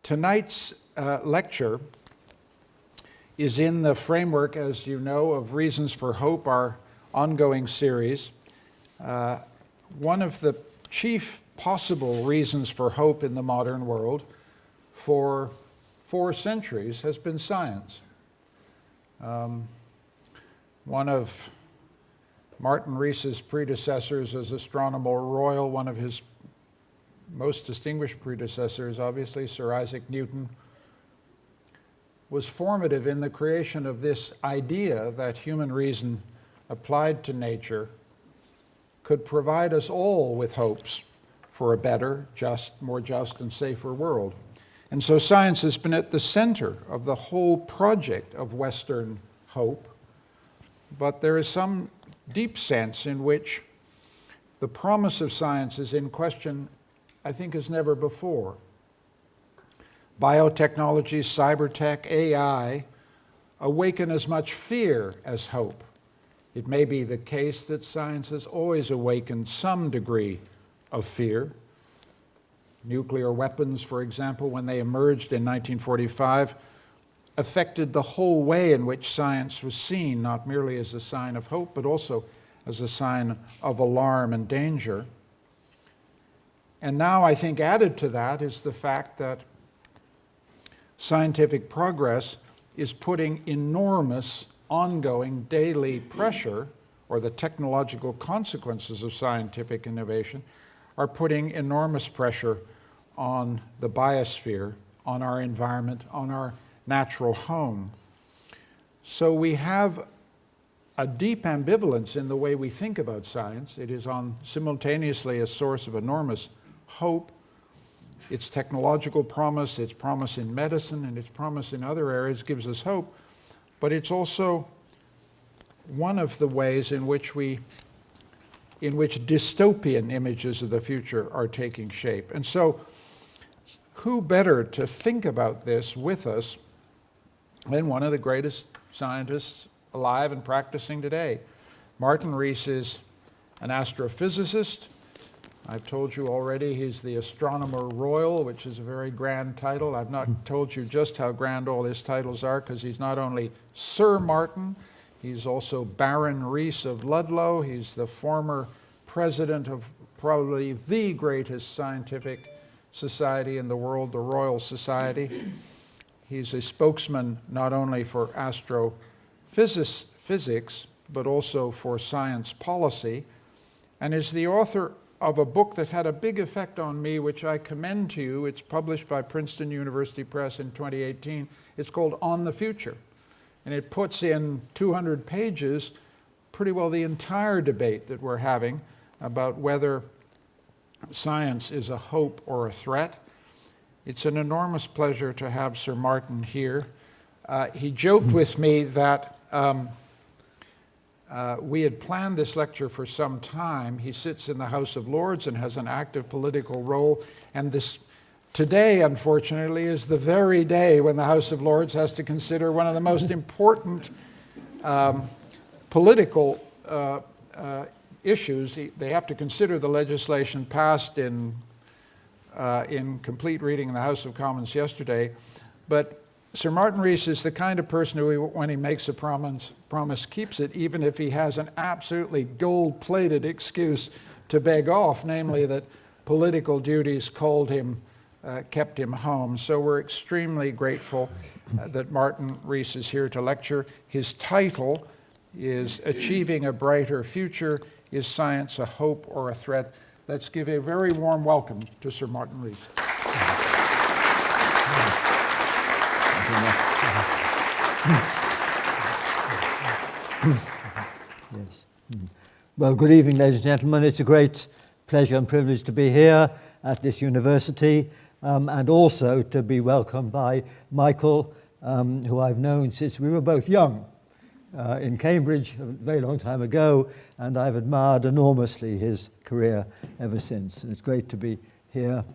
Tonight's lecture is in the framework, as you know, of Reasons for Hope, our ongoing series. One of the chief possible reasons for hope in the modern world for 4 centuries has been science. One of Martin Rees's predecessors as Astronomer Royal, one of his most distinguished predecessors, obviously, Sir Isaac Newton, was formative in the creation of this idea that human reason applied to nature could provide us all with hopes for a better, more just and safer world. And so science has been at the center of the whole project of Western hope. But there is some deep sense in which the promise of science is in question, I think, as never before. Biotechnology, cybertech, AI awaken as much fear as hope. It may be the case that science has always awakened some degree of fear. Nuclear weapons, for example, when they emerged in 1945, affected the whole way in which science was seen, not merely as a sign of hope, but also as a sign of alarm and danger. And now I think added to that is the fact that scientific progress is putting enormous ongoing daily pressure, or the technological consequences of scientific innovation are putting enormous pressure on the biosphere, on our environment, on our natural home. So we have a deep ambivalence in the way we think about science. It is simultaneously a source of enormous hope. Its technological promise, its promise in medicine, and its promise in other areas gives us hope. But it's also one of the ways in which dystopian images of the future are taking shape. And so, who better to think about this with us than one of the greatest scientists alive and practicing today? Martin Rees is an astrophysicist. I've told you already he's the Astronomer Royal, which is a very grand title. I've not told you just how grand all his titles are, because he's not only Sir Martin, he's also Baron Rees of Ludlow. He's the former president of probably the greatest scientific society in the world, the Royal Society. He's a spokesman not only for astrophysics, but also for science policy, and is the author of a book that had a big effect on me, which I commend to you. It's published by Princeton University Press in 2018. It's called On the Future. And it puts in 200 pages pretty well the entire debate that we're having about whether science is a hope or a threat. It's an enormous pleasure to have Sir Martin here. He joked with me that we had planned this lecture for some time. He sits in the House of Lords and has an active political role. And today, unfortunately, is the very day when the House of Lords has to consider one of the most important political issues. They have to consider the legislation passed in complete reading in the House of Commons yesterday. But Sir Martin Rees is the kind of person who, when he makes a promise keeps it, even if he has an absolutely gold-plated excuse to beg off, namely that political duties kept him home. So we're extremely grateful that Martin Rees is here to lecture. His title is Achieving a Brighter Future: Is Science a Hope or a Threat? Let's give a very warm welcome to Sir Martin Rees. Yes. Well, good evening, ladies and gentlemen. It's a great pleasure and privilege to be here at this university, and also to be welcomed by Michael, who I've known since we were both young in Cambridge a very long time ago, and I've admired enormously his career ever since. And it's great to be here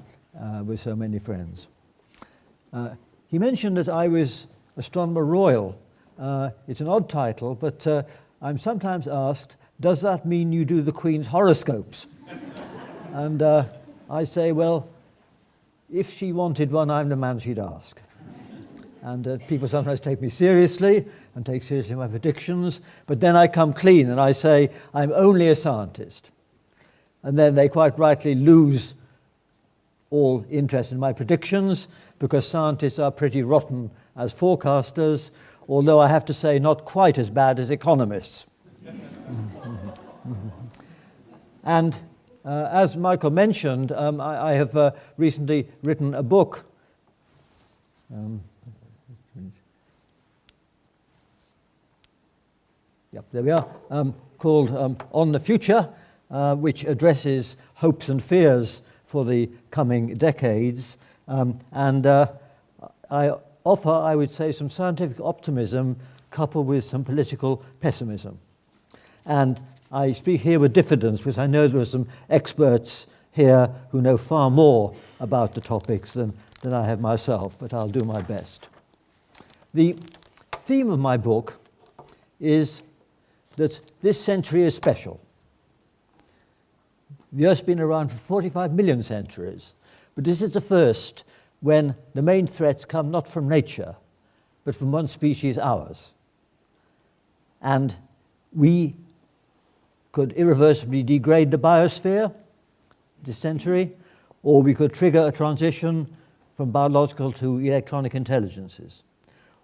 with so many friends. He mentioned that I was Astronomer Royal. It's an odd title, but I'm sometimes asked, does that mean you do the Queen's horoscopes? And I say, well, if she wanted one, I'm the man she'd ask. And people sometimes take me seriously and take seriously my predictions, but then I come clean and I say, I'm only a scientist. And then they quite rightly lose all interest in my predictions, because scientists are pretty rotten as forecasters, although I have to say not quite as bad as economists. And as Michael mentioned, I have recently written a book. Yep, there we are, called On the Future, which addresses hopes and fears for the coming decades. And I offer, I would say, some scientific optimism coupled with some political pessimism. And I speak here with diffidence because I know there are some experts here who know far more about the topics than I have myself, but I'll do my best. The theme of my book is that this century is special. The Earth's been around for 45 million centuries, but this is the first when the main threats come not from nature, but from one species, ours. And we could irreversibly degrade the biosphere this century, or we could trigger a transition from biological to electronic intelligences,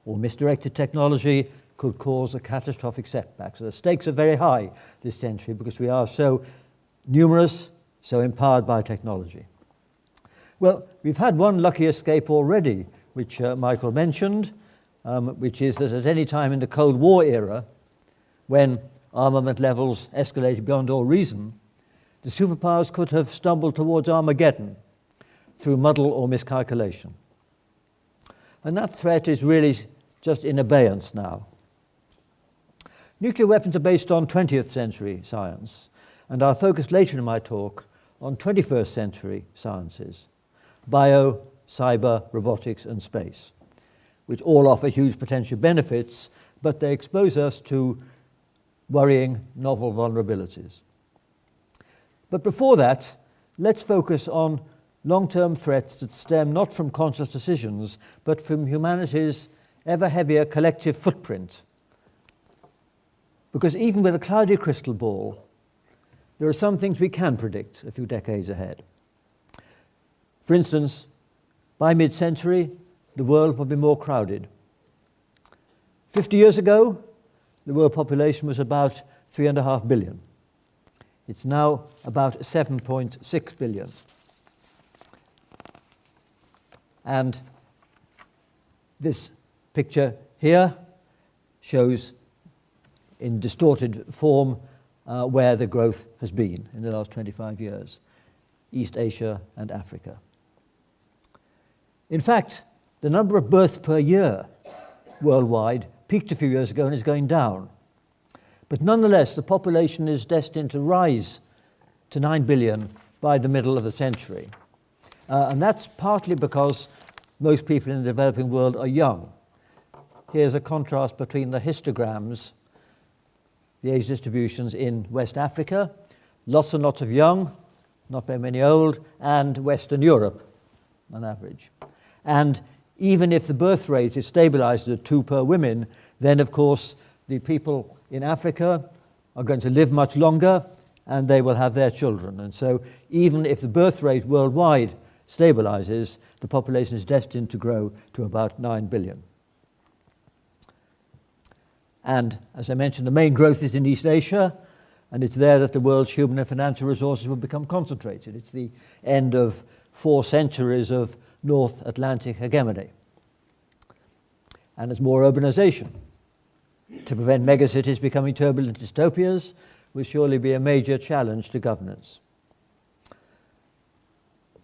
or misdirected technology could cause a catastrophic setback. So the stakes are very high this century because we are so numerous, so empowered by technology. Well, we've had one lucky escape already, which Michael mentioned, which is that at any time in the Cold War era, when armament levels escalated beyond all reason, the superpowers could have stumbled towards Armageddon through muddle or miscalculation. And that threat is really just in abeyance now. Nuclear weapons are based on 20th century science, and I'll focus later in my talk on 21st century sciences, bio, cyber, robotics, and space, which all offer huge potential benefits, but they expose us to worrying novel vulnerabilities. But before that, let's focus on long-term threats that stem not from conscious decisions, but from humanity's ever heavier collective footprint. Because even with a cloudy crystal ball, there are some things we can predict a few decades ahead. For instance, by mid-century, the world will be more crowded. 50 years ago, the world population was about 3.5 billion. It's now about 7.6 billion. And this picture here shows in distorted form where the growth has been in the last 25 years, East Asia and Africa. In fact, the number of births per year worldwide peaked a few years ago and is going down. But nonetheless, the population is destined to rise to 9 billion by the middle of the century. And that's partly because most people in the developing world are young. Here's a contrast between the histograms, the age distributions in West Africa, lots and lots of young, not very many old, and Western Europe on average. And even if the birth rate is stabilized at 2 per women, then of course the people in Africa are going to live much longer and they will have their children. And so even if the birth rate worldwide stabilizes, the population is destined to grow to about 9 billion. And as I mentioned, the main growth is in East Asia, and it's there that the world's human and financial resources will become concentrated. It's the end of 4 centuries of North Atlantic hegemony. And there's more urbanization. To prevent megacities becoming turbulent dystopias will surely be a major challenge to governance.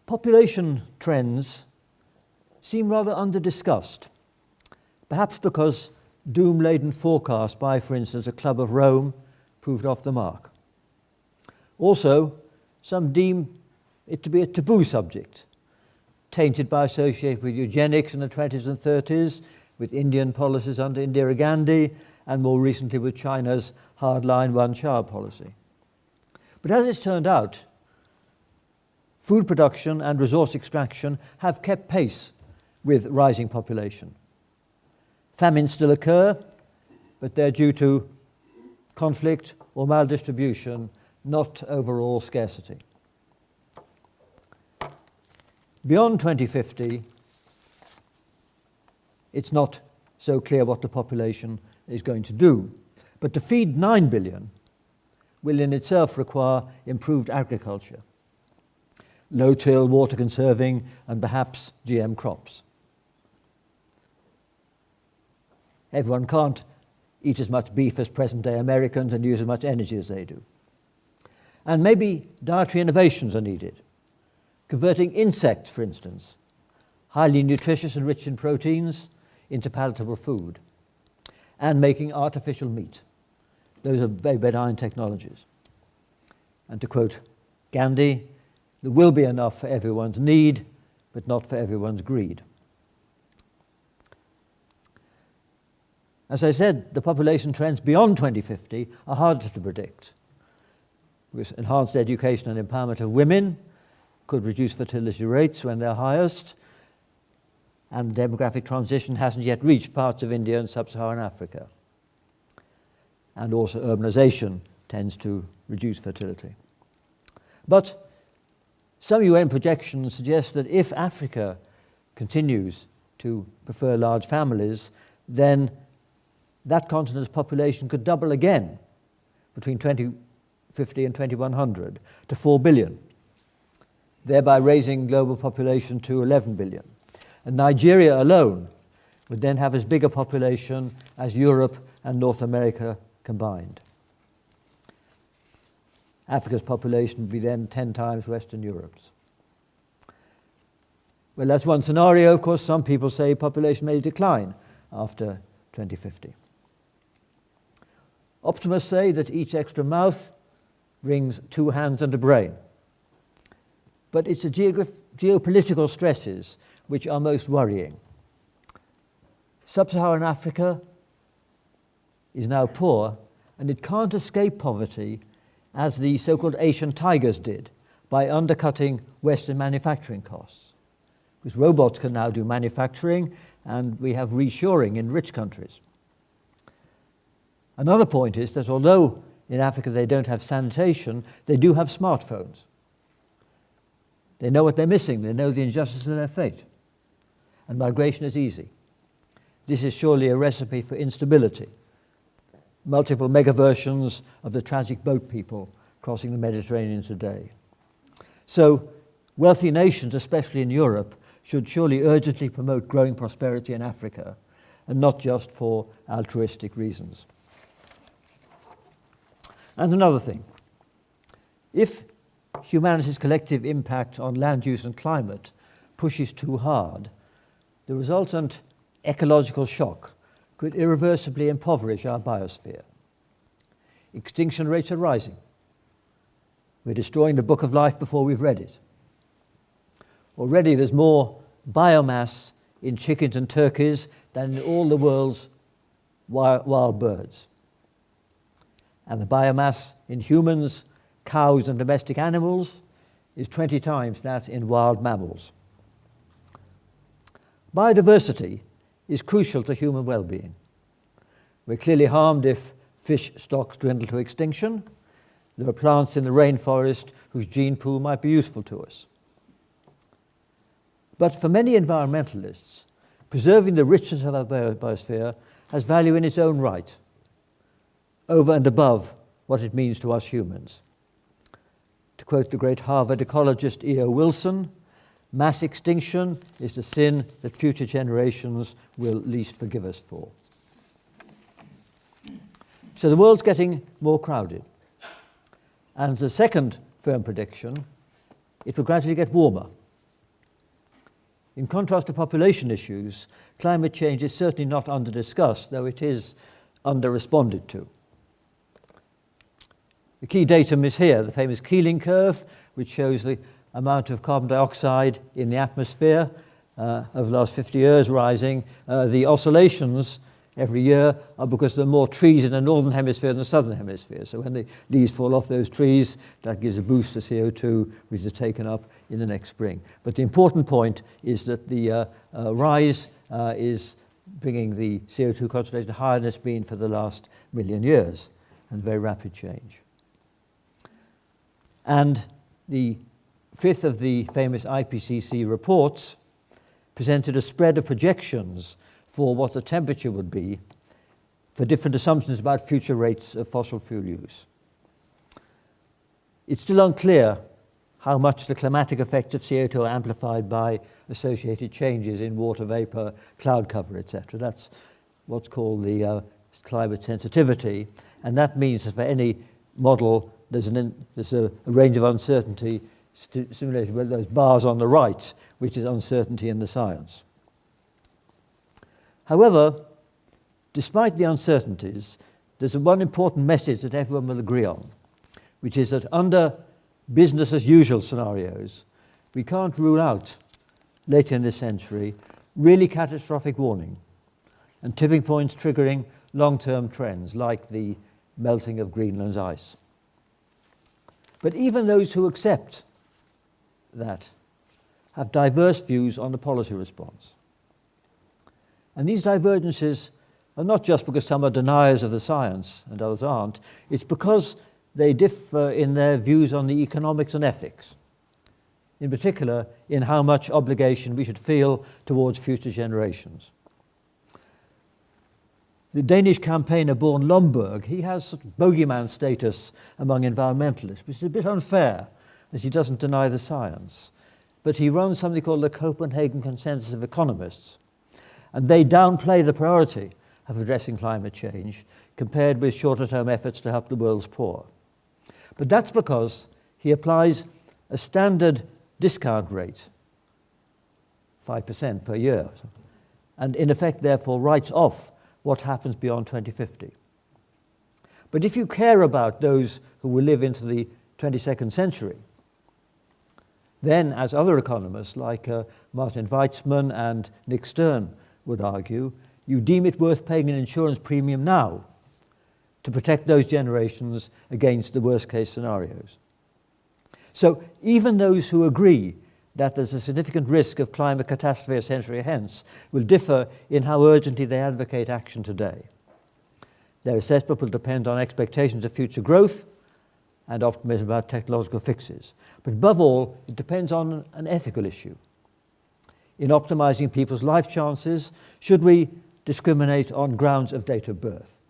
Population trends seem rather under-discussed, perhaps because doom-laden forecasts by, for instance, a Club of Rome proved off the mark. Also, some deem it to be a taboo subject, tainted by association with eugenics in the 20s and 30s, with Indian policies under Indira Gandhi, and more recently with China's hardline one-child policy. But as it's turned out, food production and resource extraction have kept pace with rising population. Famines still occur, but they're due to conflict or maldistribution, not overall scarcity. Beyond 2050, it's not so clear what the population is going to do. But to feed 9 billion will in itself require improved agriculture, no-till, water conserving, and perhaps GM crops. Everyone can't eat as much beef as present-day Americans and use as much energy as they do. And maybe dietary innovations are needed. Converting insects, for instance, highly nutritious and rich in proteins, into palatable food, and making artificial meat. Those are very benign technologies. And to quote Gandhi, there will be enough for everyone's need, but not for everyone's greed. As I said, the population trends beyond 2050 are harder to predict. With enhanced education and empowerment of women could reduce fertility rates when they're highest, and the demographic transition hasn't yet reached parts of India and sub-Saharan Africa. And also urbanization tends to reduce fertility. But some UN projections suggest that if Africa continues to prefer large families, then that continent's population could double again between 2050 and 2100 to 4 billion, thereby raising global population to 11 billion. And Nigeria alone would then have as big a population as Europe and North America combined. Africa's population would be then 10 times Western Europe's. Well, that's one scenario. Of course, some people say population may decline after 2050. Optimists say that each extra mouth brings 2 hands and a brain. But it's the geopolitical stresses which are most worrying. Sub-Saharan Africa is now poor, and it can't escape poverty as the so-called Asian tigers did by undercutting Western manufacturing costs. Because robots can now do manufacturing, and we have reshoring in rich countries. Another point is that although in Africa they don't have sanitation, they do have smartphones. They know what they're missing. They know the injustice of their fate. And migration is easy. This is surely a recipe for instability. Multiple megaversions of the tragic boat people crossing the Mediterranean today. So wealthy nations, especially in Europe, should surely urgently promote growing prosperity in Africa, and not just for altruistic reasons. And another thing, if humanity's collective impact on land use and climate pushes too hard, the resultant ecological shock could irreversibly impoverish our biosphere. Extinction rates are rising. We're destroying the book of life before we've read it. Already there's more biomass in chickens and turkeys than in all the world's wild birds. And the biomass in humans, cows, and domestic animals is 20 times that in wild mammals. Biodiversity is crucial to human well-being. We're clearly harmed if fish stocks dwindle to extinction. There are plants in the rainforest whose gene pool might be useful to us. But for many environmentalists, preserving the richness of our biosphere has value in its own right, over and above what it means to us humans. To quote the great Harvard ecologist E.O. Wilson, mass extinction is the sin that future generations will least forgive us for. So the world's getting more crowded. And as a second firm prediction, it will gradually get warmer. In contrast to population issues, climate change is certainly not under-discussed, though it is under-responded to. The key datum is here, the famous Keeling curve, which shows the amount of carbon dioxide in the atmosphere over the last 50 years rising. The oscillations every year are because there are more trees in the northern hemisphere than the southern hemisphere. So when the leaves fall off those trees, that gives a boost to CO2, which is taken up in the next spring. But the important point is that the rise is bringing the CO2 concentration higher than it's been for the last million years, and very rapid change. And the fifth of the famous IPCC reports presented a spread of projections for what the temperature would be for different assumptions about future rates of fossil fuel use. It's still unclear how much the climatic effects of CO2 are amplified by associated changes in water vapor, cloud cover, etc. That's what's called the climate sensitivity, and that means that for any model there's a range of uncertainty simulated with those bars on the right, which is uncertainty in the science. However, despite the uncertainties, there's one important message that everyone will agree on, which is that under business as usual scenarios, we can't rule out, later in this century, really catastrophic warming and tipping points triggering long-term trends like the melting of Greenland's ice. But even those who accept that have diverse views on the policy response. And these divergences are not just because some are deniers of the science and others aren't, it's because they differ in their views on the economics and ethics, in particular in how much obligation we should feel towards future generations. The Danish campaigner Born Lomborg, he has sort of bogeyman status among environmentalists, which is a bit unfair, as he doesn't deny the science. But he runs something called the Copenhagen Consensus of Economists, and they downplay the priority of addressing climate change compared with shorter-term efforts to help the world's poor. But that's because he applies a standard discount rate, 5% per year, and in effect, therefore, writes off what happens beyond 2050. But if you care about those who will live into the 22nd century, then, as other economists like Martin Weitzman and Nick Stern would argue, you deem it worth paying an insurance premium now to protect those generations against the worst-case scenarios. So even those who agree that there's a significant risk of climate catastrophe a century hence will differ in how urgently they advocate action today. Their assessment will depend on expectations of future growth and optimism about technological fixes. But above all, it depends on an ethical issue. In optimizing people's life chances, should we discriminate on grounds of date of birth?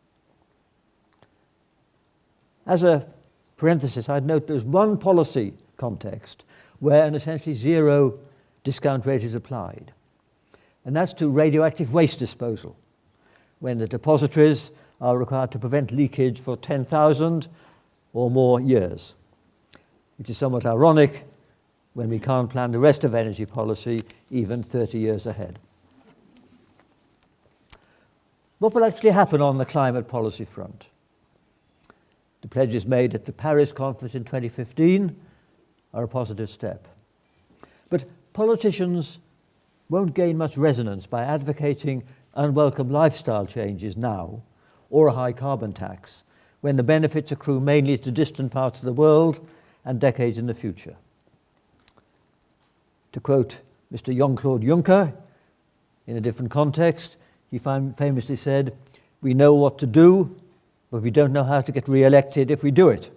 As a parenthesis, I'd note there's one policy context where an essentially zero discount rate is applied, and that's to radioactive waste disposal, when the depositories are required to prevent leakage for 10,000 or more years, which is somewhat ironic when we can't plan the rest of energy policy even 30 years ahead. What will actually happen on the climate policy front? The pledges made at the Paris conference in 2015 are a positive step. But politicians won't gain much resonance by advocating unwelcome lifestyle changes now or a high carbon tax when the benefits accrue mainly to distant parts of the world and decades in the future. To quote Mr. Jean-Claude Juncker, in a different context, he famously said, "We know what to do, but we don't know how to get re-elected if we do it."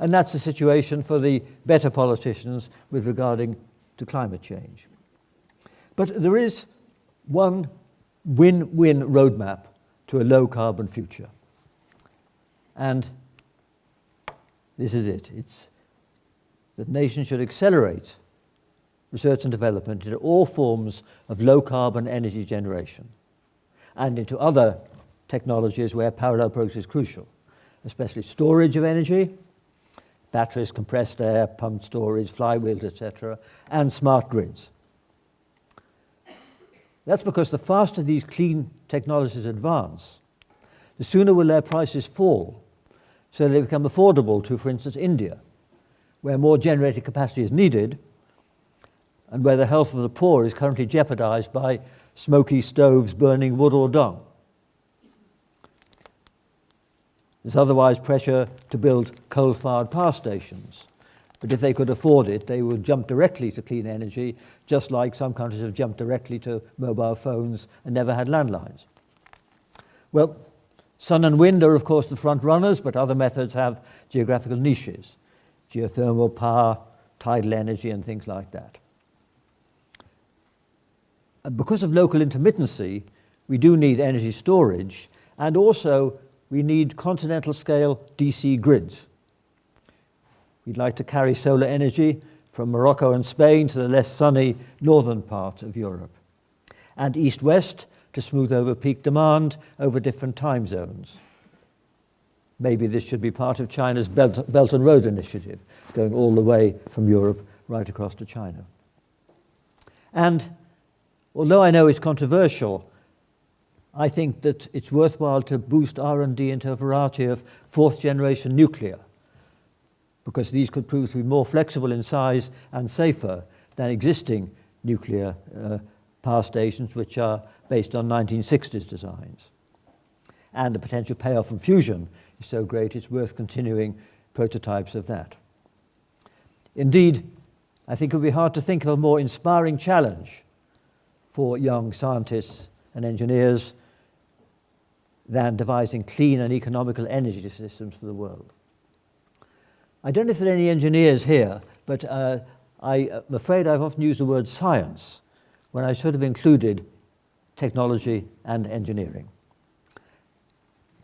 And that's the situation for the better politicians with regarding to climate change. But there is one win-win roadmap to a low-carbon future. And this is it. It's that nations should accelerate research and development into all forms of low-carbon energy generation and into other technologies where parallel approach is crucial, especially storage of energy, batteries, compressed air, pumped storage, flywheels, etc., and smart grids. That's because the faster these clean technologies advance, the sooner will their prices fall, so they become affordable to, for instance, India, where more generating capacity is needed and where the health of the poor is currently jeopardized by smoky stoves burning wood or dung. There's otherwise pressure to build coal-fired power stations. But if they could afford it, they would jump directly to clean energy, just like some countries have jumped directly to mobile phones and never had landlines. Well, sun and wind are, of course, the front runners, but other methods have geographical niches. Geothermal power, tidal energy, and things like that. And because of local intermittency, we do need energy storage, and also we need continental-scale DC grids. We'd like to carry solar energy from Morocco and Spain to the less sunny northern part of Europe, and east-west to smooth over peak demand over different time zones. Maybe this should be part of China's Belt and Road Initiative, going all the way from Europe right across to China. And although I know it's controversial, I think that it's worthwhile to boost R&D into a variety of fourth-generation nuclear, because these could prove to be more flexible in size and safer than existing nuclear power stations, which are based on 1960s designs. And the potential payoff from fusion is so great it's worth continuing prototypes of that. Indeed, I think it would be hard to think of a more inspiring challenge for young scientists and engineers than devising clean and economical energy systems for the world. I don't know if there are any engineers here, but I'm afraid I've often used the word science when I should have included technology and engineering.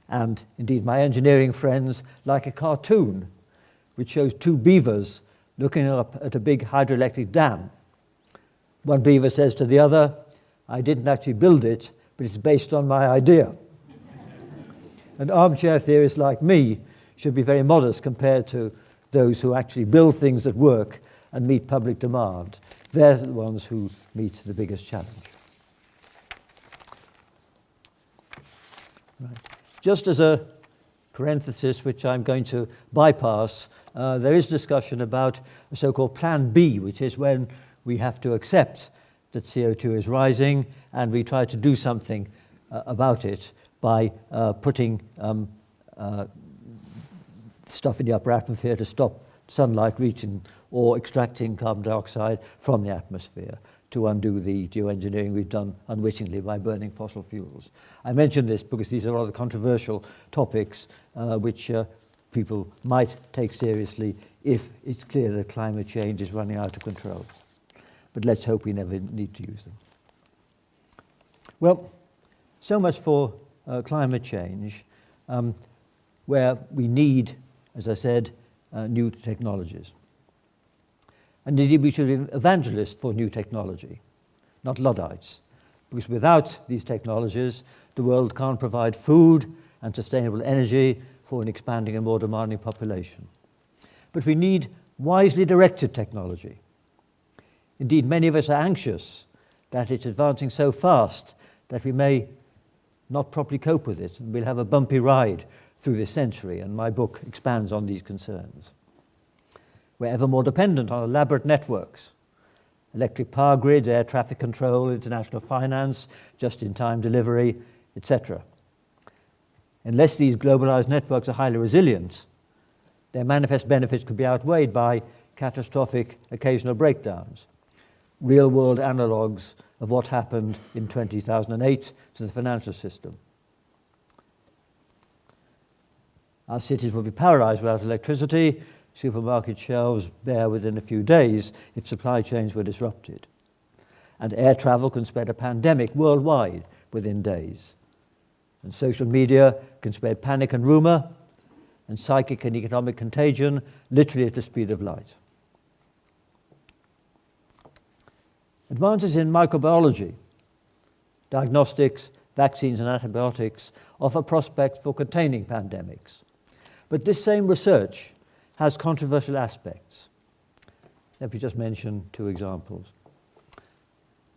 And indeed, my engineering friends like a cartoon which shows two beavers looking up at a big hydroelectric dam. One beaver says to the other, "I didn't actually build it, but it's based on my idea." And armchair theorists like me should be very modest compared to those who actually build things that work and meet public demand. They're the ones who meet the biggest challenge. Right. Just as a parenthesis, which I'm going to bypass, there is discussion about a so-called Plan B, which is when we have to accept that CO2 is rising and we try to do something about it by putting stuff in the upper atmosphere to stop sunlight reaching or extracting carbon dioxide from the atmosphere to undo the geoengineering we've done unwittingly by burning fossil fuels. I mention this because these are rather controversial topics which people might take seriously if it's clear that climate change is running out of control. But let's hope we never need to use them. Well, so much for climate change, where we need, as I said, new technologies. And indeed, we should be evangelists for new technology, not Luddites, because without these technologies, the world can't provide food and sustainable energy for an expanding and more demanding population. But we need wisely directed technology. Indeed, many of us are anxious that it's advancing so fast that we may not properly cope with it, and we'll have a bumpy ride through this century, and my book expands on these concerns. We're ever more dependent on elaborate networks, electric power grids, air traffic control, international finance, just-in-time delivery, etc. Unless these globalized networks are highly resilient, their manifest benefits could be outweighed by catastrophic occasional breakdowns, real-world analogues of what happened in 2008 to the financial system. Our cities will be paralyzed without electricity, supermarket shelves bare within a few days if supply chains were disrupted. And air travel can spread a pandemic worldwide within days. And social media can spread panic and rumor, and psychic and economic contagion literally at the speed of light. Advances in microbiology, diagnostics, vaccines and antibiotics offer prospects for containing pandemics. But this same research has controversial aspects. Let me just mention two examples.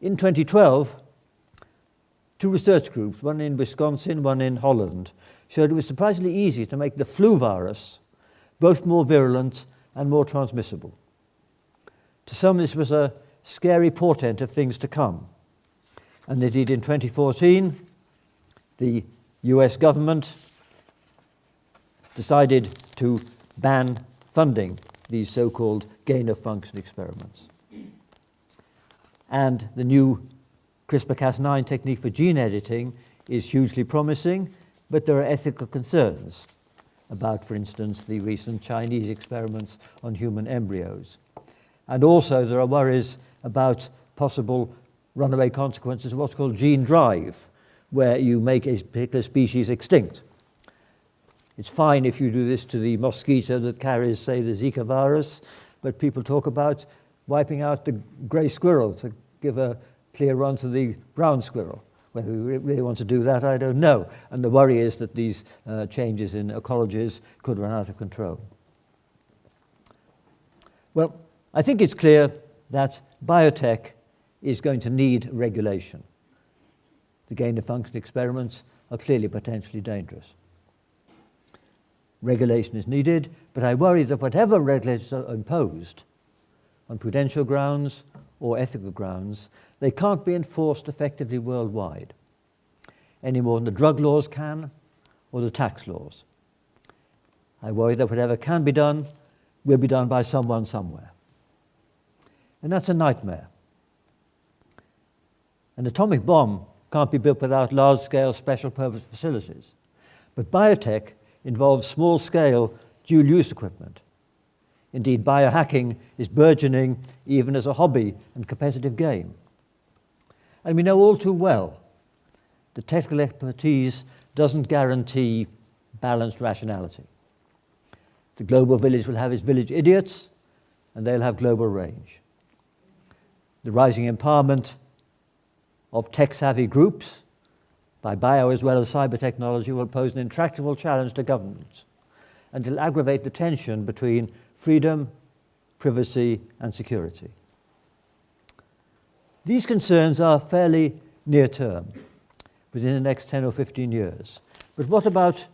In 2012, two research groups, one in Wisconsin, one in Holland, showed it was surprisingly easy to make the flu virus both more virulent and more transmissible. To some, this was a scary portent of things to come. And indeed in 2014, the US government decided to ban funding these so-called gain-of-function experiments. And the new CRISPR-Cas9 technique for gene editing is hugely promising, but there are ethical concerns about, for instance, the recent Chinese experiments on human embryos. And also there are worries about possible runaway consequences of what's called gene drive, where you make a particular species extinct. It's fine if you do this to the mosquito that carries, say, the Zika virus, but people talk about wiping out the grey squirrel to give a clear run to the brown squirrel. Whether we really want to do that, I don't know. And the worry is that these changes in ecologies could run out of control. Well, I think it's clear that biotech is going to need regulation. The gain-of-function experiments are clearly potentially dangerous. Regulation is needed, but I worry that whatever regulations are imposed on prudential grounds or ethical grounds, they can't be enforced effectively worldwide, any more than the drug laws can or the tax laws. I worry that whatever can be done will be done by someone somewhere. And that's a nightmare. An atomic bomb can't be built without large-scale special-purpose facilities, but biotech involves small-scale dual-use equipment. Indeed, biohacking is burgeoning even as a hobby and competitive game. And we know all too well that technical expertise doesn't guarantee balanced rationality. The global village will have its village idiots, and they'll have global range. The rising empowerment of tech-savvy groups by bio as well as cyber technology will pose an intractable challenge to governments, and it'll aggravate the tension between freedom, privacy, and security. These concerns are fairly near-term, within the next 10 or 15 years. But what about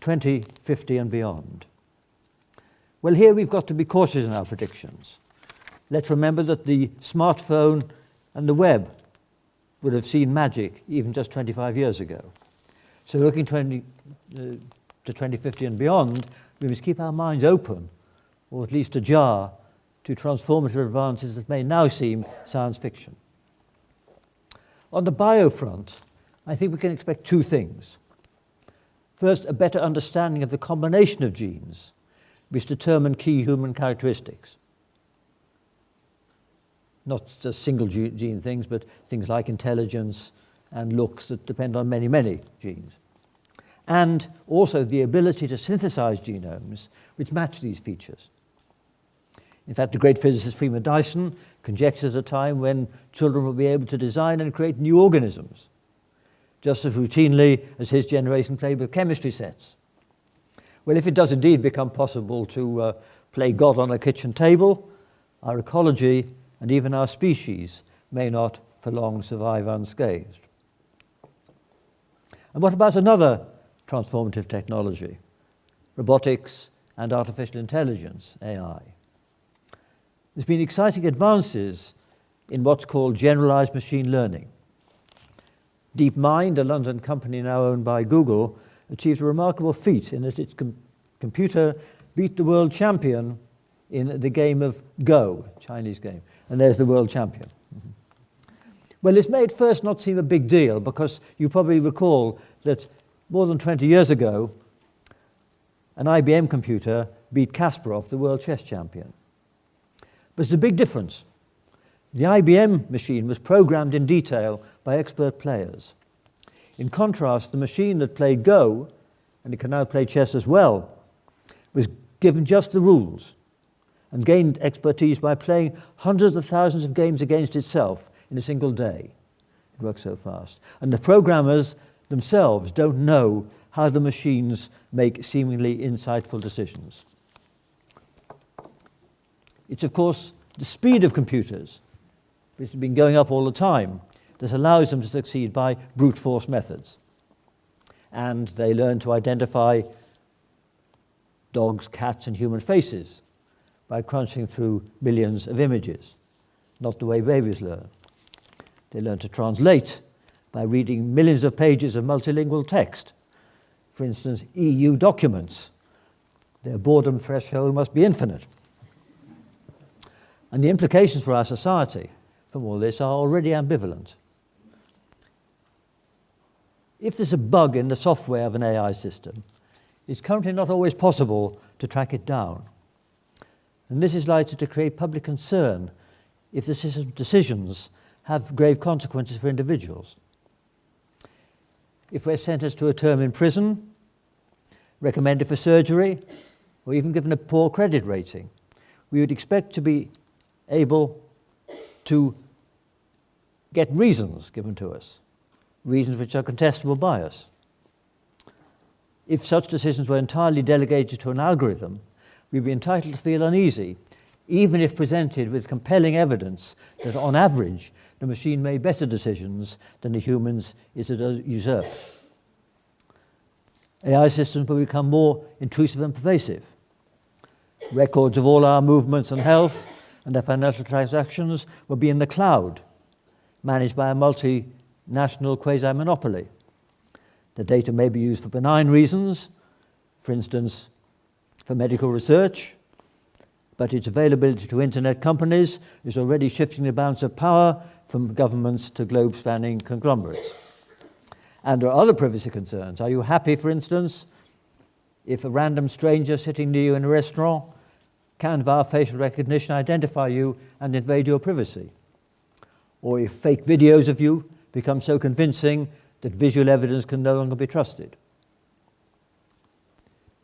2050 and beyond? Well, here we've got to be cautious in our predictions. Let's remember that the smartphone and the web would have seen magic even just 25 years ago. So looking to 2050 and beyond, we must keep our minds open, or at least ajar, to transformative advances that may now seem science fiction. On the bio front, I think we can expect two things. First, a better understanding of the combination of genes which determine key human characteristics. Not just single gene things, but things like intelligence and looks that depend on many, many genes. And also the ability to synthesize genomes which match these features. In fact, the great physicist Freeman Dyson conjectures a time when children will be able to design and create new organisms, just as routinely as his generation played with chemistry sets. Well, if it does indeed become possible to play God on a kitchen table, our ecology and even our species may not for long survive unscathed. And what about another transformative technology? Robotics and artificial intelligence, AI. There's been exciting advances in what's called generalized machine learning. DeepMind, a London company now owned by Google, achieved a remarkable feat in that its computer beat the world champion in the game of Go, Chinese game. And there's the world champion. Well, this may at first not seem a big deal because you probably recall that more than 20 years ago, an IBM computer beat Kasparov, the world chess champion. But there's a big difference. The IBM machine was programmed in detail by expert players. In contrast, the machine that played Go, and it can now play chess as well, was given just the rules and gained expertise by playing hundreds of thousands of games against itself in a single day. It works so fast. And the programmers themselves don't know how the machines make seemingly insightful decisions. It's, of course, the speed of computers, which has been going up all the time, that allows them to succeed by brute force methods. And they learn to identify dogs, cats, and human faces by crunching through millions of images, not the way babies learn. They learn to translate by reading millions of pages of multilingual text. For instance, EU documents. Their boredom threshold must be infinite. And the implications for our society from all this are already ambivalent. If there's a bug in the software of an AI system, it's currently not always possible to track it down. And this is likely to create public concern if the system's decisions have grave consequences for individuals. If we're sentenced to a term in prison, recommended for surgery, or even given a poor credit rating, we would expect to be able to get reasons given to us, reasons which are contestable by us. If such decisions were entirely delegated to an algorithm, we'd be entitled to feel uneasy, even if presented with compelling evidence that on average the machine made better decisions than the humans it usurped. AI systems will become more intrusive and pervasive. Records of all our movements and health and their financial transactions will be in the cloud, managed by a multinational quasi-monopoly. The data may be used for benign reasons, for instance, for medical research, but its availability to internet companies is already shifting the balance of power from governments to globe-spanning conglomerates. And there are other privacy concerns. Are you happy, for instance, if a random stranger sitting near you in a restaurant can, via facial recognition, identify you and invade your privacy? Or if fake videos of you become so convincing that visual evidence can no longer be trusted?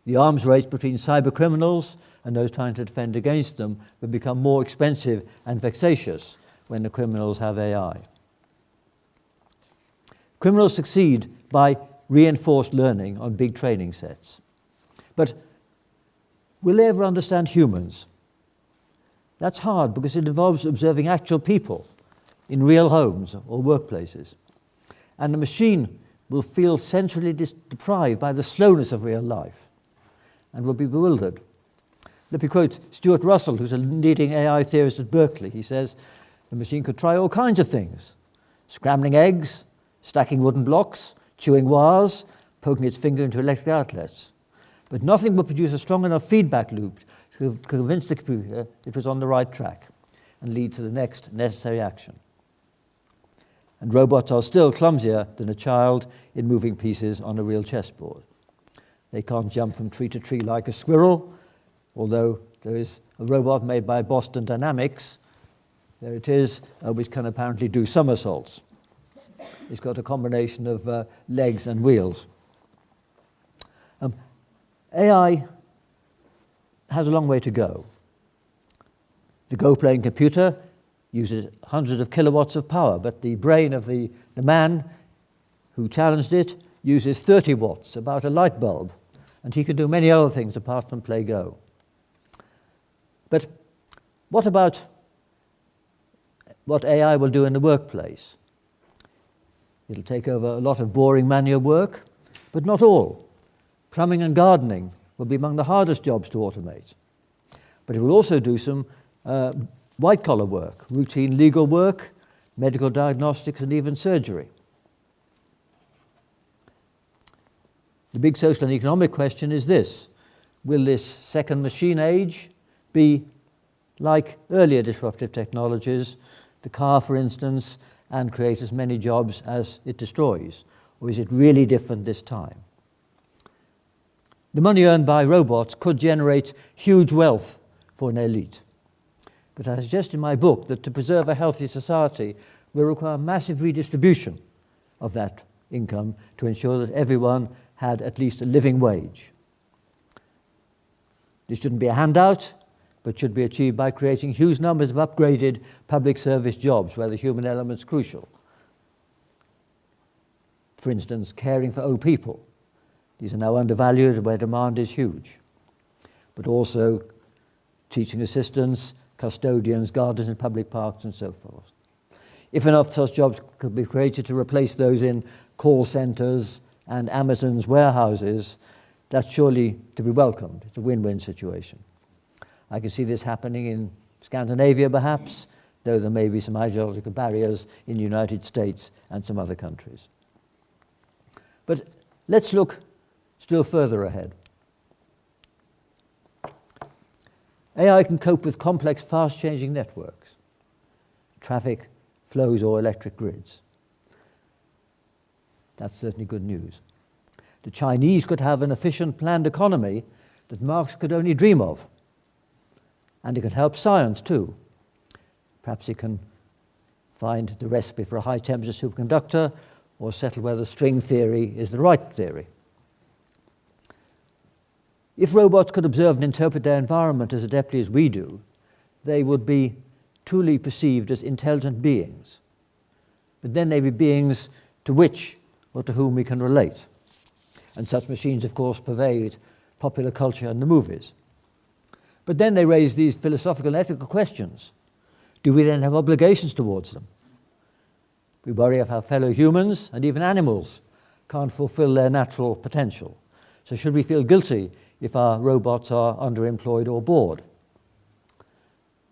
The arms race between cyber criminals and those trying to defend against them will become more expensive and vexatious when the criminals have AI. Criminals succeed by reinforced learning on big training sets. But will they ever understand humans? That's hard because it involves observing actual people in real homes or workplaces. And the machine will feel centrally deprived by the slowness of real life and will be bewildered. Let me quote Stuart Russell, who's a leading AI theorist at Berkeley. He says, the machine could try all kinds of things: scrambling eggs, stacking wooden blocks, chewing wires, poking its finger into electric outlets. But nothing would produce a strong enough feedback loop to convince the computer it was on the right track and lead to the next necessary action. And robots are still clumsier than a child in moving pieces on a real chessboard. They can't jump from tree to tree like a squirrel, although there is a robot made by Boston Dynamics, there it is, which can apparently do somersaults. It's got a combination of legs and wheels. AI has a long way to go. The Go-playing computer uses hundreds of kilowatts of power, but the brain of the man who challenged it uses 30 watts, about a light bulb, and he can do many other things apart from play Go. But what about what AI will do in the workplace? It'll take over a lot of boring manual work, but not all. Plumbing and gardening will be among the hardest jobs to automate. But it will also do some white-collar work, routine legal work, medical diagnostics, and even surgery. The big social and economic question is this: will this second machine age be like earlier disruptive technologies, the car, for instance, and create as many jobs as it destroys? Or is it really different this time? The money earned by robots could generate huge wealth for an elite. But I suggest in my book that to preserve a healthy society will require massive redistribution of that income to ensure that everyone had at least a living wage. This shouldn't be a handout, but should be achieved by creating huge numbers of upgraded public service jobs where the human element is crucial. For instance, caring for old people. These are now undervalued where demand is huge. But also teaching assistants, custodians, gardeners in public parks, and so forth. If enough such jobs could be created to replace those in call centers and Amazon's warehouses, that's surely to be welcomed. It's a win-win situation. I can see this happening in Scandinavia, perhaps, though there may be some ideological barriers in the United States and some other countries. But let's look still further ahead. AI can cope with complex, fast-changing networks, traffic flows or electric grids. That's certainly good news. The Chinese could have an efficient, planned economy that Marx could only dream of. And it can help science too. Perhaps it can find the recipe for a high-temperature superconductor or settle whether string theory is the right theory. If robots could observe and interpret their environment as adeptly as we do, they would be truly perceived as intelligent beings. But then they'd be beings to which or to whom we can relate. And such machines, of course, pervade popular culture and the movies. But then they raise these philosophical and ethical questions. Do we then have obligations towards them? We worry of how fellow humans and even animals can't fulfill their natural potential. So should we feel guilty if our robots are underemployed or bored?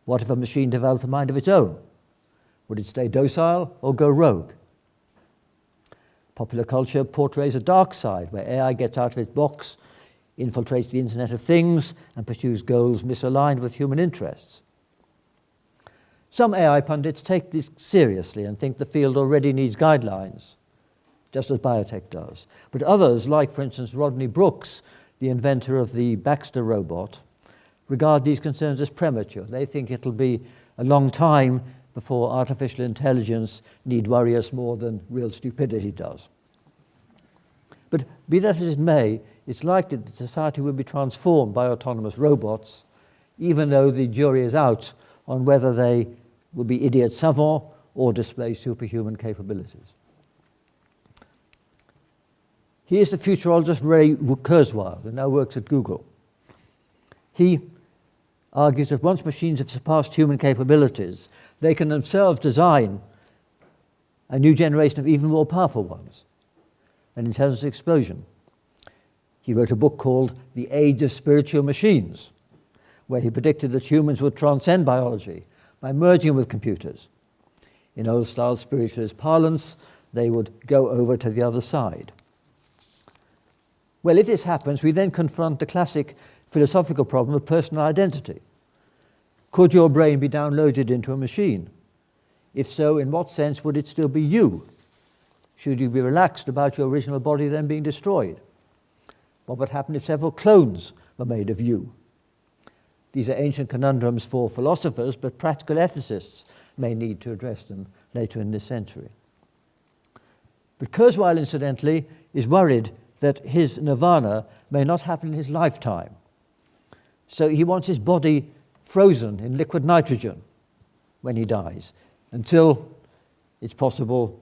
What if a machine developed a mind of its own? Would it stay docile or go rogue? Popular culture portrays a dark side where AI gets out of its box, infiltrates the Internet of Things, and pursues goals misaligned with human interests. Some AI pundits take this seriously and think the field already needs guidelines, just as biotech does. But others, like, for instance, Rodney Brooks, the inventor of the Baxter robot, regard these concerns as premature. They think it'll be a long time before artificial intelligence need worry us more than real stupidity does. But be that as it may, it's likely that society will be transformed by autonomous robots, even though the jury is out on whether they will be idiot savants or display superhuman capabilities. Here's the futurologist Ray Kurzweil, who now works at Google. He argues that once machines have surpassed human capabilities, they can themselves design a new generation of even more powerful ones, an intelligence explosion. He wrote a book called The Age of Spiritual Machines, where he predicted that humans would transcend biology by merging with computers. In old-style spiritualist parlance, they would go over to the other side. Well, if this happens, we then confront the classic philosophical problem of personal identity. Could your brain be downloaded into a machine? If so, in what sense would it still be you? Should you be relaxed about your original body then being destroyed? What would happen if several clones were made of you? These are ancient conundrums for philosophers, but practical ethicists may need to address them later in this century. But Kurzweil, incidentally, is worried that his nirvana may not happen in his lifetime. So he wants his body frozen in liquid nitrogen when he dies, until it's possible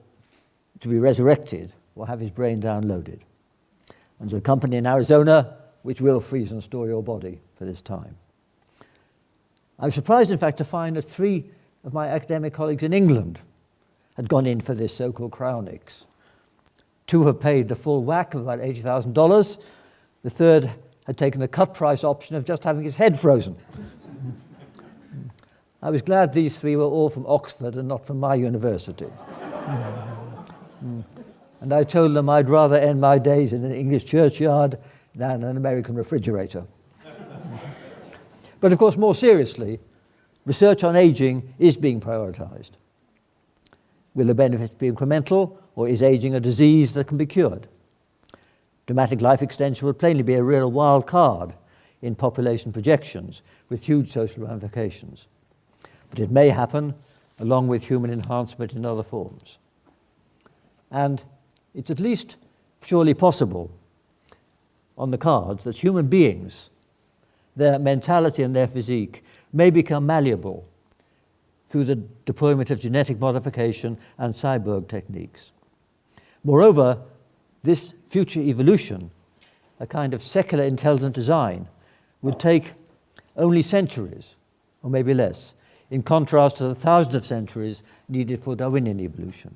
to be resurrected or have his brain downloaded. And there's a company in Arizona which will freeze and store your body for this time. I was surprised, in fact, to find that 3 of my academic colleagues in England had gone in for this so-called cryonics. 2 have paid the full whack of about $80,000. The third had taken the cut price option of just having his head frozen. I was glad these 3 were all from Oxford and not from my university. And I told them I'd rather end my days in an English churchyard than an American refrigerator. But of course, more seriously, research on aging is being prioritized. Will the benefits be incremental, or is aging a disease that can be cured? Dramatic life extension would plainly be a real wild card in population projections with huge social ramifications. But it may happen along with human enhancement in other forms. And it's at least surely possible on the cards that human beings, their mentality and their physique, may become malleable through the deployment of genetic modification and cyborg techniques. Moreover, this future evolution, a kind of secular intelligent design, would take only centuries, or maybe less, in contrast to the thousands of centuries needed for Darwinian evolution.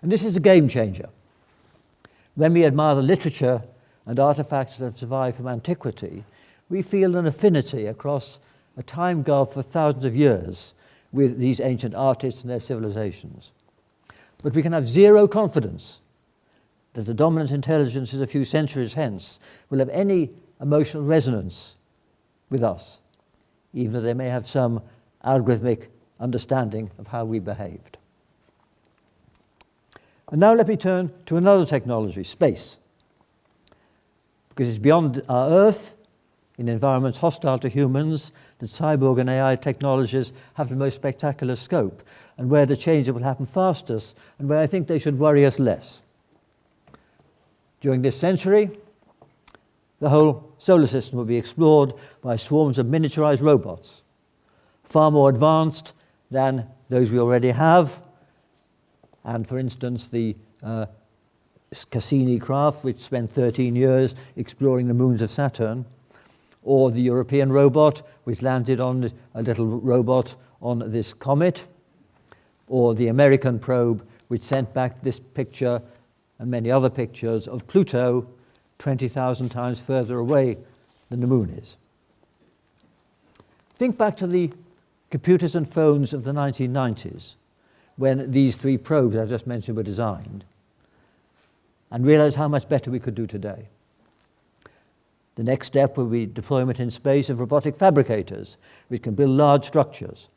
And this is a game changer. When we admire the literature and artifacts that have survived from antiquity, we feel an affinity across a time gulf of thousands of years with these ancient artists and their civilizations. But we can have zero confidence that the dominant intelligences a few centuries hence will have any emotional resonance with us, even though they may have some algorithmic understanding of how we behaved. And now let me turn to another technology, space. Because it's beyond our Earth, in environments hostile to humans, that cyborg and AI technologies have the most spectacular scope, and where the change will happen fastest, and where I think they should worry us less. During this century, the whole solar system will be explored by swarms of miniaturized robots, far more advanced than those we already have. And for instance, the Cassini craft, which spent 13 years exploring the moons of Saturn, or the European robot, which landed on a little robot on this comet, or the American probe, which sent back this picture and many other pictures of Pluto 20,000 times further away than the moon is. Think back to the computers and phones of the 1990s, when these three probes I just mentioned were designed, and realize how much better we could do today. The next step will be deployment in space of robotic fabricators, which can build large structures,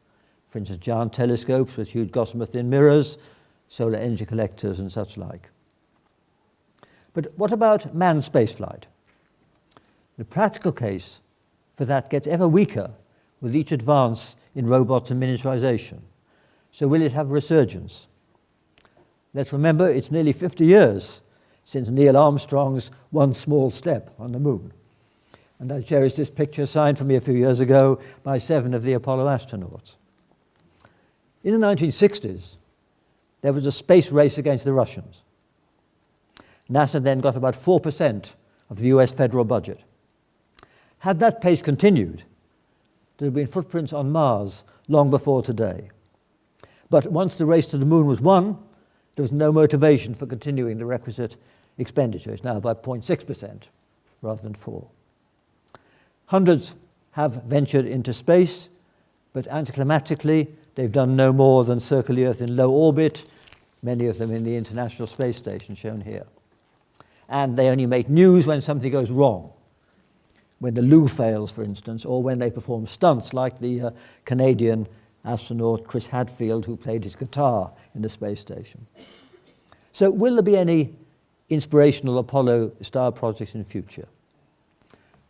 for instance, giant telescopes with huge gossamer-thin mirrors, solar energy collectors, and such like. But what about manned spaceflight? The practical case for that gets ever weaker with each advance in robots and miniaturization. So will it have a resurgence? Let's remember it's nearly 50 years since Neil Armstrong's one small step on the moon. And I cherish this picture signed for me a few years ago by 7 of the Apollo astronauts. In the 1960s, there was a space race against the Russians. NASA then got about 4% of the US federal budget. Had that pace continued, there would have been footprints on Mars long before today. But once the race to the moon was won, there was no motivation for continuing the requisite expenditure. It's now about 0.6% rather than 4%. Hundreds have ventured into space, but anticlimactically, they've done no more than circle the Earth in low orbit, many of them in the International Space Station shown here. And they only make news when something goes wrong, when the loo fails, for instance, or when they perform stunts like the Canadian astronaut Chris Hadfield, who played his guitar in the space station. So will there be any inspirational Apollo-style projects in the future?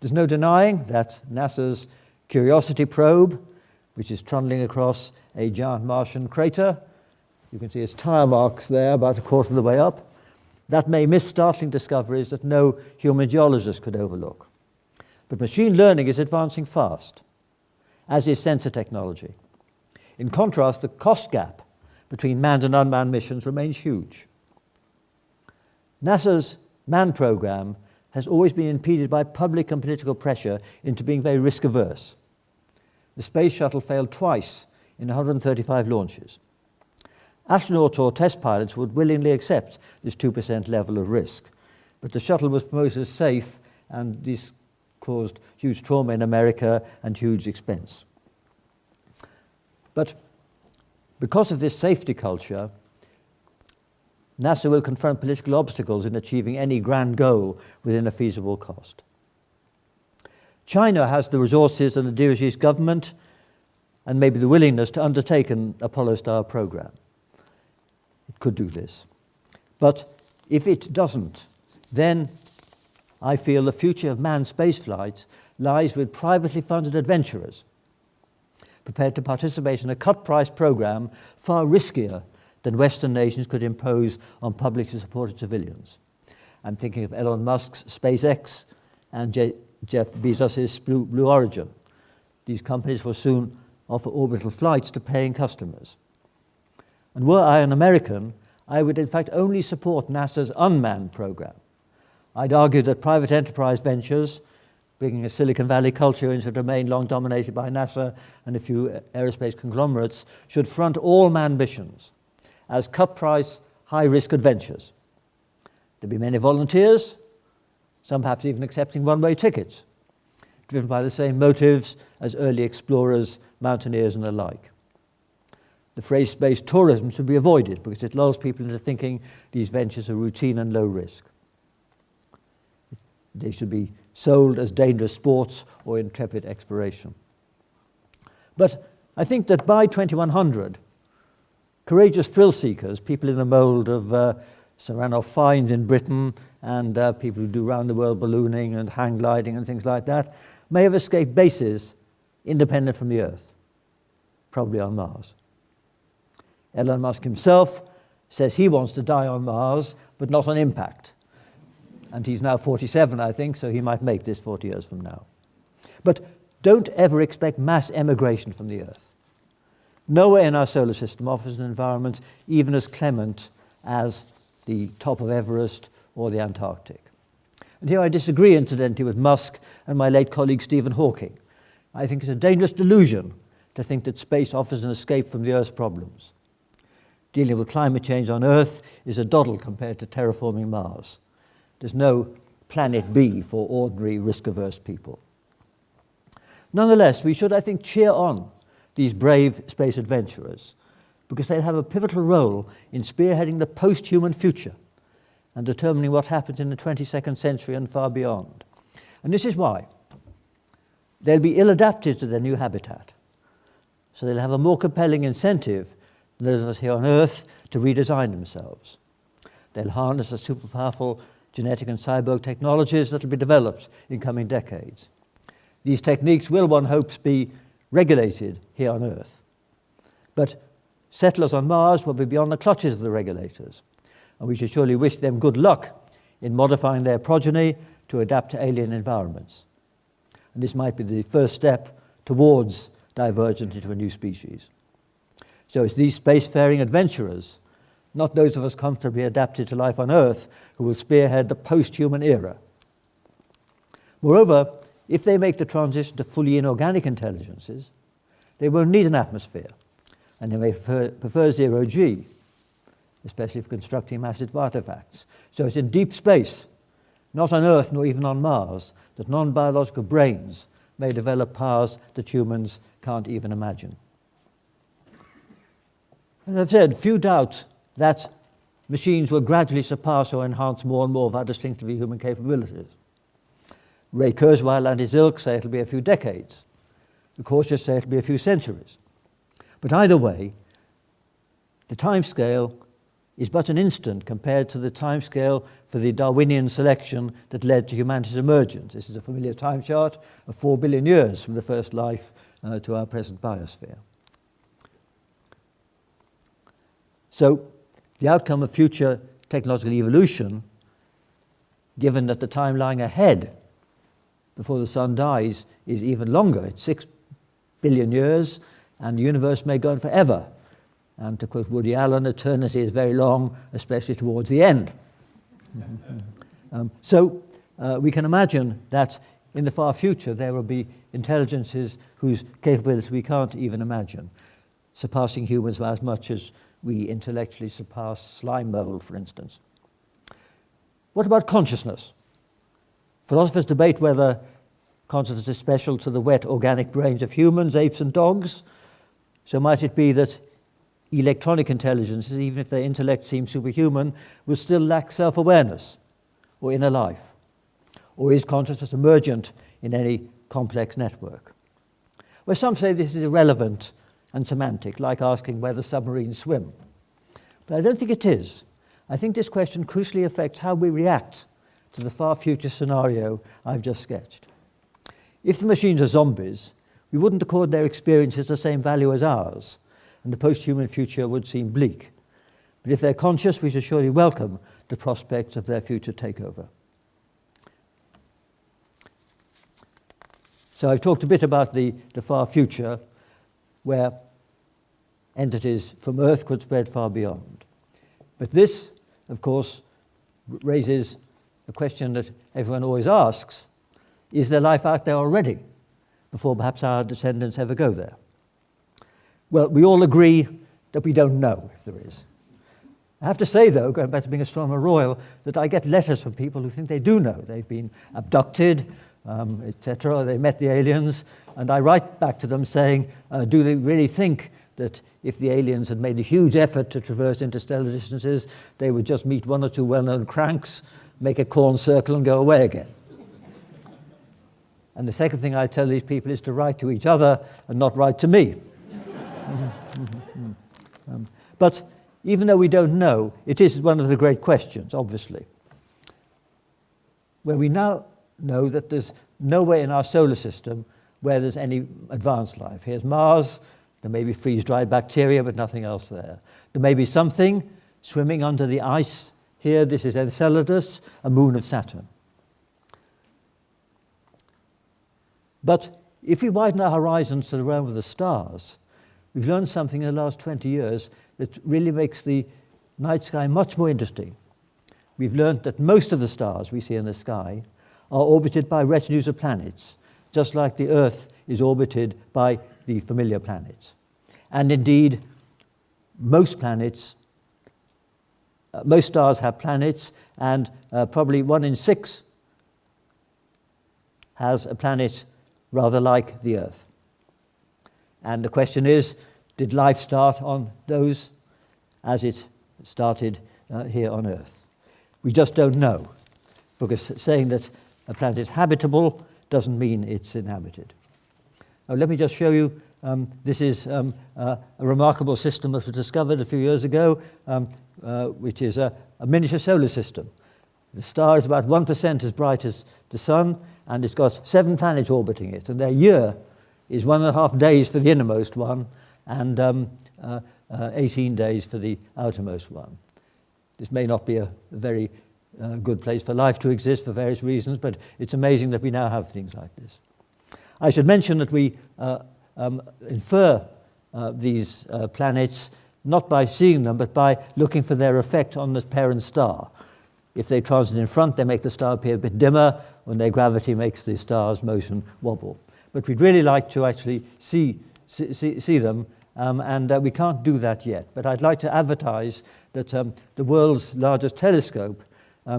There's no denying that NASA's Curiosity probe, which is trundling across a giant Martian crater, you can see its tire marks there about a quarter of the way up, that may miss startling discoveries that no human geologist could overlook. But machine learning is advancing fast, as is sensor technology. In contrast, the cost gap between manned and unmanned missions remains huge. NASA's manned program has always been impeded by public and political pressure into being very risk-averse. The space shuttle failed twice in 135 launches. Astronauts or test pilots would willingly accept this 2% level of risk, but the shuttle was promoted as safe, and this caused huge trauma in America and huge expense. But because of this safety culture, NASA will confront political obstacles in achieving any grand goal within a feasible cost. China has the resources and the dirigist government and maybe the willingness to undertake an Apollo-style program. It could do this. But if it doesn't, then I feel the future of manned spaceflight lies with privately funded adventurers prepared to participate in a cut-price program far riskier than Western nations could impose on publicly supported civilians. I'm thinking of Elon Musk's SpaceX and Jeff Bezos' Blue Origin. These companies will soon offer orbital flights to paying customers. And were I an American, I would in fact only support NASA's unmanned program. I'd argue that private enterprise ventures, bringing a Silicon Valley culture into a domain long dominated by NASA and a few aerospace conglomerates, should front all manned missions as cut-price, high-risk adventures. There'll be many volunteers, some perhaps even accepting one-way tickets, driven by the same motives as early explorers, mountaineers, and the like. the phrase space tourism should be avoided because it lulls people into thinking these ventures are routine and low risk. They should be sold as dangerous sports or intrepid exploration. But I think that by 2100, courageous thrill seekers, people in the mould of Sir Ranulph Fiennes in Britain and people who do round-the-world ballooning and hang gliding and things like that, may have escaped bases independent from the Earth, probably on Mars. Elon Musk himself says he wants to die on Mars, but not on impact. And he's now 47, I think, so he might make this 40 years from now. But don't ever expect mass emigration from the Earth. Nowhere in our solar system offers an environment even as clement as the top of Everest or the Antarctic. And here I disagree, incidentally, with Musk and my late colleague Stephen Hawking. I think it's a dangerous delusion to think that space offers an escape from the Earth's problems. Dealing with climate change on Earth is a doddle compared to terraforming Mars. There's no planet B for ordinary risk-averse people. Nonetheless, we should, I think, cheer on these brave space adventurers because they'll have a pivotal role in spearheading the post-human future and determining what happens in the 22nd century and far beyond. And this is why. They'll be ill-adapted to their new habitat, so they'll have a more compelling incentive than those of us here on Earth to redesign themselves. They'll harness the super powerful genetic and cyborg technologies that will be developed in coming decades. These techniques will, one hopes, be regulated here on Earth. But settlers on Mars will be beyond the clutches of the regulators, and we should surely wish them good luck in modifying their progeny to adapt to alien environments. And this might be the first step towards divergence into a new species. So it's these spacefaring adventurers, not those of us comfortably adapted to life on Earth, who will spearhead the post-human era. Moreover, if they make the transition to fully inorganic intelligences, they won't need an atmosphere, and they may prefer zero-G, especially for constructing massive artifacts. So it's in deep space, not on Earth nor even on Mars, that non-biological brains may develop powers that humans can't even imagine. As I've said, few doubt that machines will gradually surpass or enhance more and more of our distinctively human capabilities. Ray Kurzweil and his ilk say it'll be a few decades. The cautious say it'll be a few centuries. But either way, the timescale is but an instant compared to the timescale for the Darwinian selection that led to humanity's emergence. This is a familiar time chart of 4 billion years from the first life to our present biosphere. So the outcome of future technological evolution, given that the time lying ahead before the sun dies is even longer, it's 6 billion years, and the universe may go on forever. And to quote Woody Allen, eternity is very long, especially towards the end. So we can imagine that in the far future there will be intelligences whose capabilities we can't even imagine, surpassing humans by as much as we intellectually surpass slime mold, for instance. What about consciousness? Philosophers debate whether consciousness is special to the wet organic brains of humans, apes and dogs. So might it be that electronic intelligences, even if their intellect seems superhuman, will still lack self-awareness or inner life? Or is consciousness emergent in any complex network? Well, some say this is irrelevant and semantic, like asking whether submarines swim. But I don't think it is. I think this question crucially affects how we react to the far future scenario I've just sketched. If the machines are zombies, we wouldn't accord their experiences the same value as ours, and the post-human future would seem bleak. But if they're conscious, we should surely welcome the prospects of their future takeover. So I've talked a bit about the far future, where entities from Earth could spread far beyond. But this, of course, raises a question that everyone always asks: is there life out there already, before perhaps our descendants ever go there? Well, we all agree that we don't know if there is. I have to say, though, going back to being Astronomer Royal, that I get letters from people who think they do know. They've been abducted, etc., they met the aliens, and I write back to them saying, do they really think that if the aliens had made a huge effort to traverse interstellar distances, they would just meet one or two well-known cranks, make a corn circle and go away again. And the second thing I tell these people is to write to each other and not write to me. But even though we don't know, it is one of the great questions, obviously. Where we now know that there's nowhere in our solar system where there's any advanced life. Here's Mars. There may be freeze-dried bacteria, but nothing else there. There may be something swimming under the ice. Here, this is Enceladus, a moon of Saturn. But if we widen our horizons to the realm of the stars, we've learned something in the last 20 years that really makes the night sky much more interesting. We've learned that most of the stars we see in the sky are orbited by retinues of planets, just like the Earth is orbited by the familiar planets. And indeed, most stars have planets, and probably 1 in 6 has a planet rather like the Earth. And the question is, did life start on those as it started here on Earth? We just don't know, because saying that a planet is habitable doesn't mean it's inhabited. Now, let me just show you, this is a remarkable system that was discovered a few years ago, which is a miniature solar system. The star is about 1% as bright as the sun, and it's got 7 planets orbiting it, and their year is 1.5 days for the innermost one, and 18 days for the outermost one. This may not be a very good place for life to exist for various reasons, but it's amazing that we now have things like this. I should mention that we infer these planets not by seeing them, but by looking for their effect on the parent star. If they transit in front, they make the star appear a bit dimmer, when their gravity makes the star's motion wobble. But we'd really like to actually see them, and we can't do that yet. But I'd like to advertise that the world's largest telescope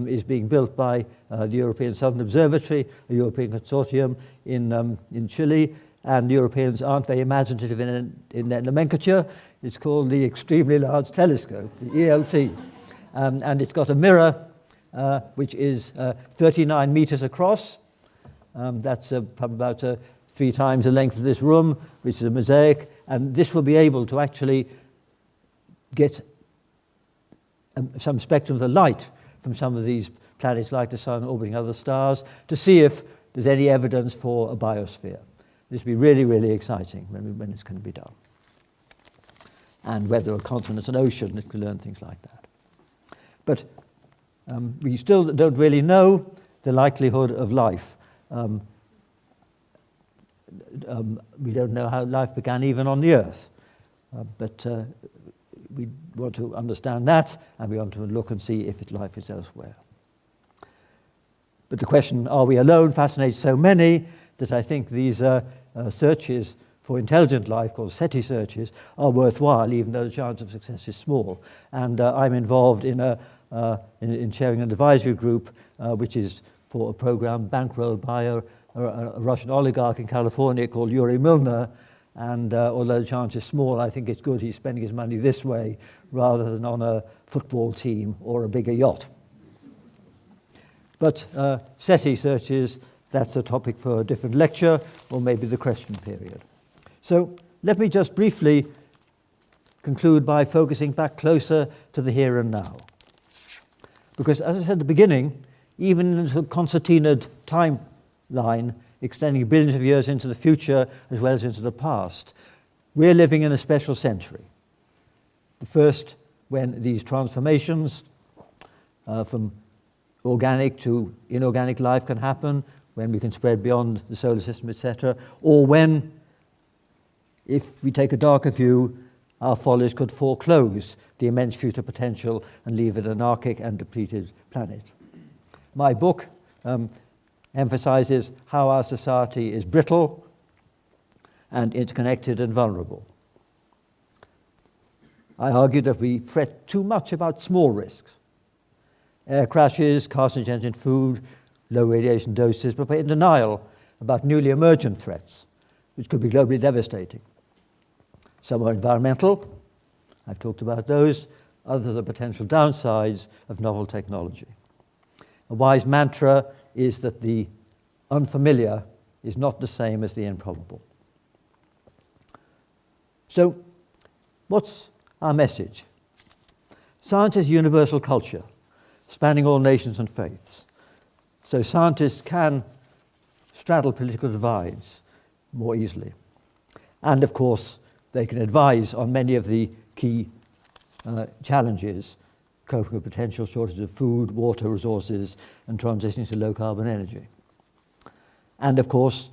is being built by the European Southern Observatory, a European consortium in Chile, and the Europeans aren't very imaginative in their nomenclature. It's called the Extremely Large Telescope, the ELT. And it's got a mirror which is 39 meters across. That's probably about 3 times the length of this room, which is a mosaic. And this will be able to actually get some spectrum of the light from some of these planets like the Sun orbiting other stars to see if there's any evidence for a biosphere. This will be really, really exciting when it's going to be done. And whether a continent, an ocean, it can learn things like that. But we still don't really know the likelihood of life. We don't know how life began even on the Earth. But we want to understand that, and we want to look and see if life is elsewhere. But the question, are we alone, fascinates so many that I think these searches for intelligent life, called SETI searches, are worthwhile, even though the chance of success is small. And I'm involved in chairing an advisory group, which is for a program bankrolled by a Russian oligarch in California called Yuri Milner. And although the chance is small, I think it's good he's spending his money this way rather than on a football team or a bigger yacht. But SETI searches, that's a topic for a different lecture, or maybe the question period. So let me just briefly conclude by focusing back closer to the here and now. Because as I said at the beginning, even in a concertinaed timeline extending billions of years into the future as well as into the past, we're living in a special century. The first when these transformations from organic to inorganic life can happen, when we can spread beyond the solar system, etc., or when, if we take a darker view, our follies could foreclose the immense future potential and leave it an anarchic and depleted planet. My book emphasizes how our society is brittle and interconnected and vulnerable. I argue that we fret too much about small risks. Air crashes, carcinogens in food, low radiation doses, but we're in denial about newly emergent threats, which could be globally devastating. Some are environmental, I've talked about those. Others are potential downsides of novel technology. A wise mantra is that the unfamiliar is not the same as the improbable. So, what's our message? Science is universal culture, spanning all nations and faiths. So scientists can straddle political divides more easily. And of course, they can advise on many of the key challenges, coping with potential shortage of food, water, resources, and transitioning to low-carbon energy. And of course,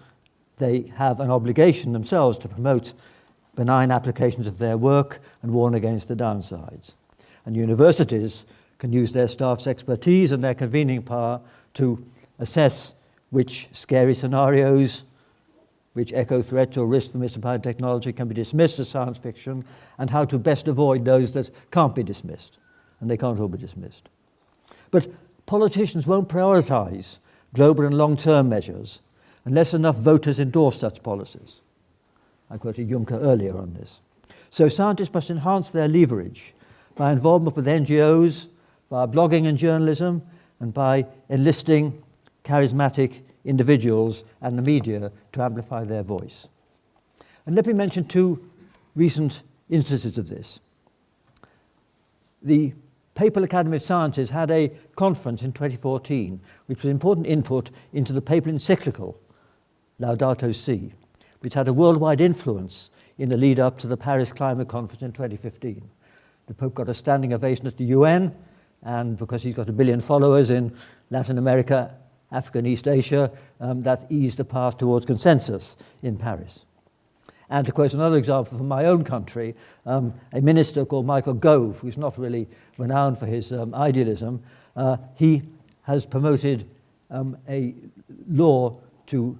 they have an obligation themselves to promote benign applications of their work and warn against the downsides. And universities can use their staff's expertise and their convening power to assess which scary scenarios, which echo threats or risks for misapplied technology can be dismissed as science fiction, and how to best avoid those that can't be dismissed. And they can't all be dismissed. But politicians won't prioritize global and long-term measures unless enough voters endorse such policies. I quoted Juncker earlier on this. So scientists must enhance their leverage by involvement with NGOs, by blogging and journalism, and by enlisting charismatic individuals and the media to amplify their voice. And let me mention two recent instances of this. The Papal Academy of Sciences had a conference in 2014, which was important input into the papal encyclical, Laudato Si', which had a worldwide influence in the lead up to the Paris Climate Conference in 2015. The Pope got a standing ovation at the UN, and because he's got 1 billion followers in Latin America, Africa and East Asia, that eased the path towards consensus in Paris. And to quote another example from my own country, a minister called Michael Gove, who's not really renowned for his idealism, he has promoted a law to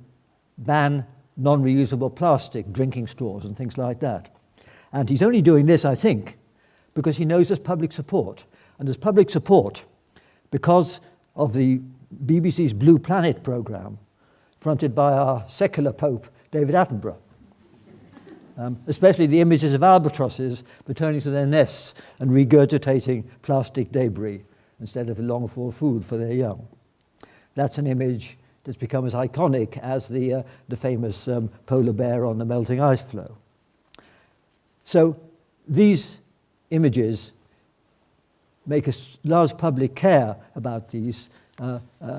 ban non-reusable plastic drinking straws and things like that. And he's only doing this, I think, because he knows there's public support. And there's public support because of the BBC's Blue Planet programme, fronted by our secular Pope, David Attenborough. Especially the images of albatrosses returning to their nests and regurgitating plastic debris instead of the longed-for food for their young. That's an image that's become as iconic as the famous polar bear on the melting ice floe. So these images make a large public care about these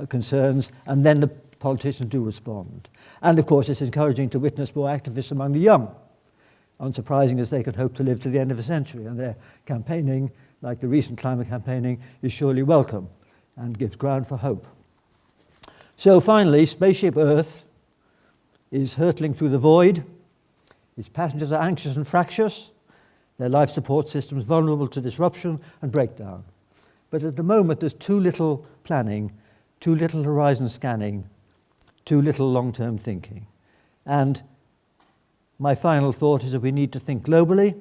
concerns, and then the politicians do respond. And of course, it's encouraging to witness more activists among the young, unsurprising as they could hope to live to the end of the century, and their campaigning, like the recent climate campaigning, is surely welcome and gives ground for hope. So finally, spaceship Earth is hurtling through the void. Its passengers are anxious and fractious, their life support systems vulnerable to disruption and breakdown. But at the moment, there's too little planning, too little horizon scanning, too little long-term thinking. And my final thought is that we need to think globally,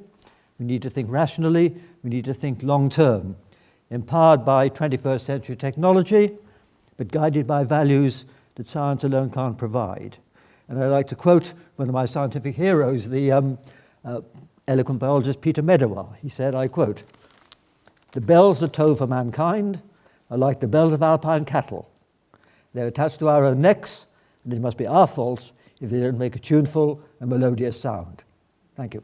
we need to think rationally, we need to think long-term, empowered by 21st century technology, but guided by values that science alone can't provide. And I'd like to quote one of my scientific heroes, the eloquent biologist Peter Medawar. He said, I quote, "The bells that toll for mankind are like the bells of alpine cattle. They're attached to our own necks, and it must be our fault if they don't make a tuneful and melodious sound." Thank you.